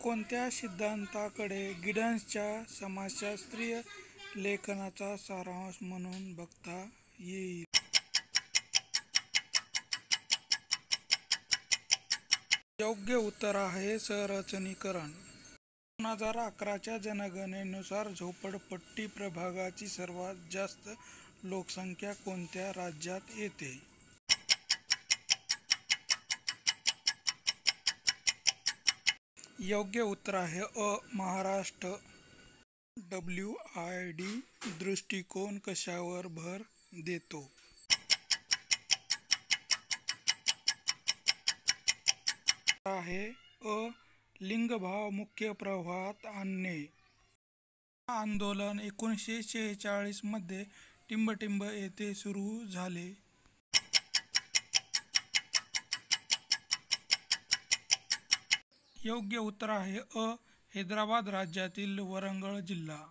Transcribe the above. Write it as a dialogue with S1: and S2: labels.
S1: कोणत्या सिद्धांताकडे गिड्सच्या समाजशास्त्रीय लेखनाचा सारांश म्हणून बघता येईल? योग्य उत्तर आहे संरचनीकरण. 2011च्या जनगणनेनुसार झोपडपट्टी प्रभागाची सर्वात जास्त लोकसंख्या कोणत्या राज्यात येते? योग्य उत्तर आहे महाराष्ट्र. WID दृष्टिकोन कशावर भर देतो? आहे लिंगभाव मुख्य प्रवाहात आणणे. आंदोलन 1946 मध्ये टिंबटिंब येथे सुरू झाले. योग्य उत्तर आहे हैदराबाद राज्यातील वरंगळ जिल्हा.